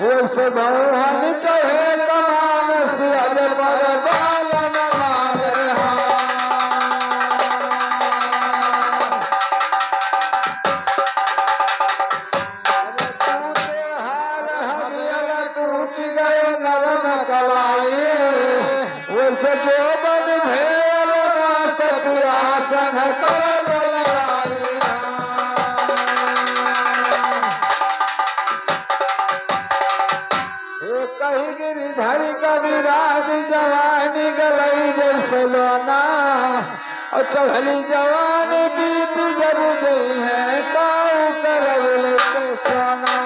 उस भवन कहे कमान सिर पर बाल मारे टूट गए नरम कलाई उस जो बन भेल संग कर लड़ाई कही गिरिधर कविराज जवानी गलई जैसे लोना और चढ़ली जवानी बीत जब गई है काऊ करवल के सोना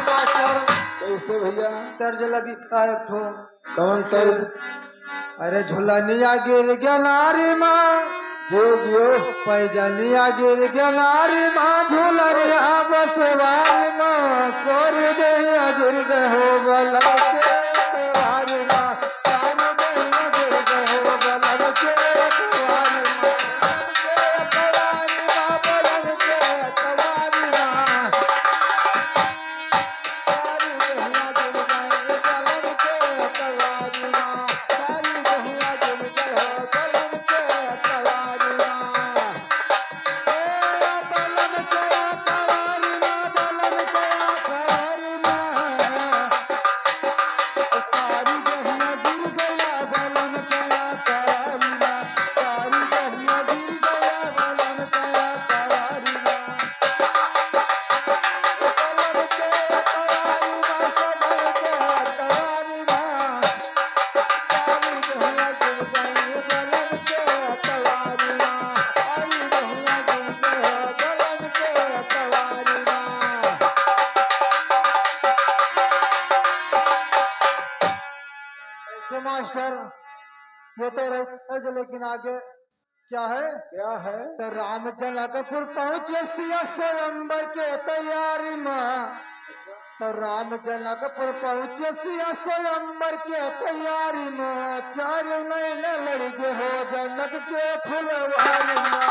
कैसे भैया तर्ज लगी एक ठो कौन सा अरे झुलनिया गिर गया नारी माँ जो जो पैजनिया गिर गया नारी माँ झुलनिया बसवारी माँ सोर दहिया गिर गए हो बल के तुम्हारी माँ सोर दहिया गिर गए हो बल के तुम्हारी माँ तुम्हारी माँ बल के तुम्हारी माँ सारी दहिया गिर गए बल के तुम्हारी माँ सारी दहिया गिर गए हो बल के तुम्हारी माँ बलन के तुम्हारी माँ बलन के तुम्हारी माँ सारी दहिया गिर गया बलन के तुम्हारी माँ सारी दहिया गिर गया बलन के तुम्हारी माँ बलन के तुम्हारी माँ बलन के तुम्हारी माँ सारी दहिया गिर गई बलन के तुम्हारी माँ सारी दहिया गिर गई बलन के तुम्हारी माँ ऐसे मास्टर ये तो रह लेकिन आगे क्या है क्या है तो राम जनकपुर पहुंचे सिया स्वयंवर के तैयारी में तो राम जनकपुर पहुंचे सिया स्वयंवर के तैयारी में चार नैन लड़के हो जनक के फुलवारी में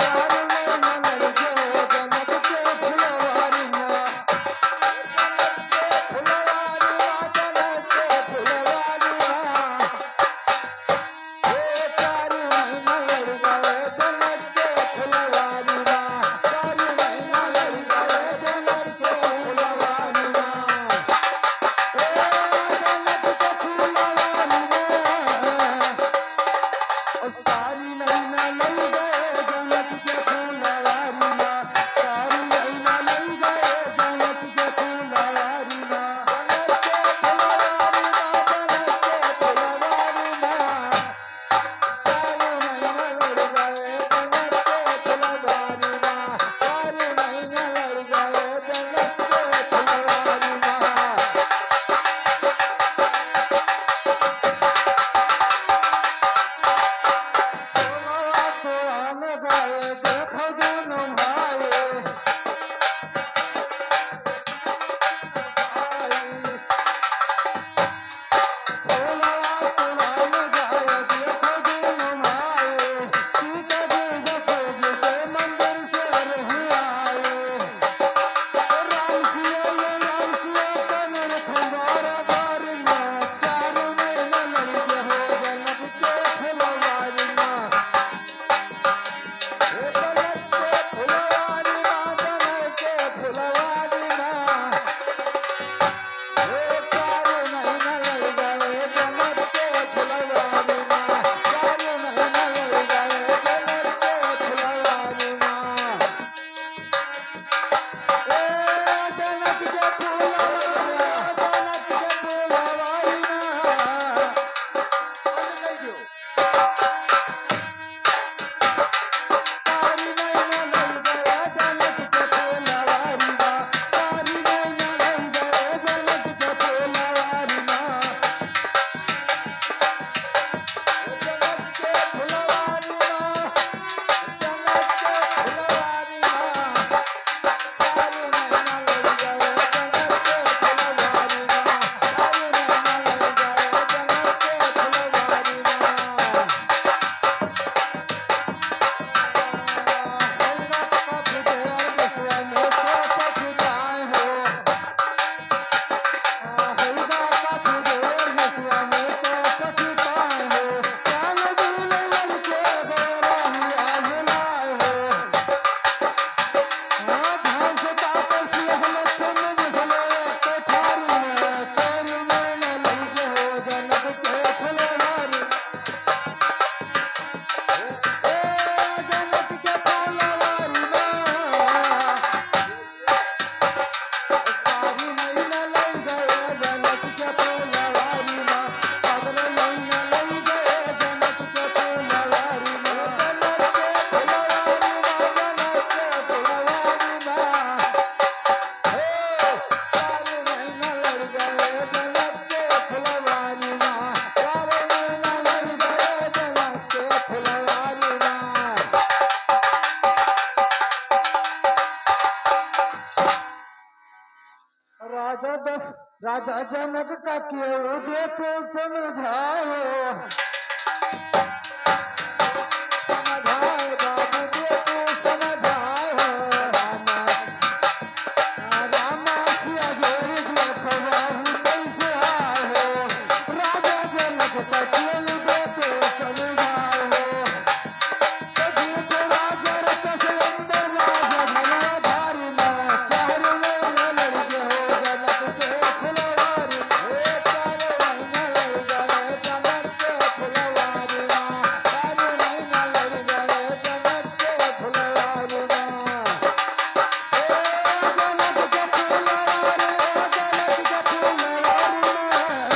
चार नैन लड़के हो जनक के फुलवारी में फुलवारी में जनक के फुलवारी में चार महीना लड़ गए जनक के फुलवारी माँ चार महीना लड़ गए जनक के फुलवारी माँ जनक के फुलवारी माँ चार महीना लड़ गए जनक के फुलवारी माँ चार महीना लड़ गए जनक के फुलवारी माँ जनक के फुलवारी माँ जनक के फुलवारी माँ चार महीना लड़ गए जनक के फुलवारी माँ चार महीना लड़ गए जनक के फुलवारी माँ फुलवा तो आम गए देखो दोनों भाई फुलवा तो आम गए देखो दोनों भाई सीता जी जपूज के मंदिर से रही आए राम सिया कमर खंबारा बार में चार महीना लड़के हो जनक के फुलवारी में राजा जनक का क्यों दे तो समझाओ समझाए बाबू दे तू समझाए रामासिया जोड़ी दिया खबाहू कैसे आए राजा जनक का क्यों दे तो समझाओ तो राजा रचा से अंदर राजा धनुधारी में 4 महीने लड़ गए हो जनक के फुलवारी हे चारो महीना लड़ गए जनक के फुलवारी माँ चारो महीना लड़ गए जनक के फुलवारी माँ जनक के फुलवारी जनक के फुलवारी में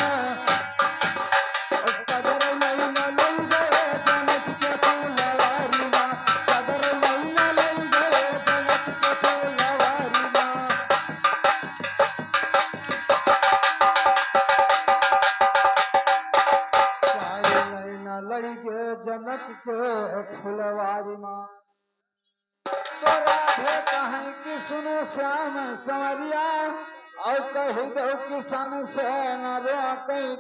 कदर महीना लड़ गए जनक के फुलवारी में कदर महीना लड़ गए जनक के फुलवारी में चार महीना लड़ गए जनक के फुलवारी में तो राधे कहीं कि सुनो श्याम संवरिया और कही दो किसान से न रो कहीं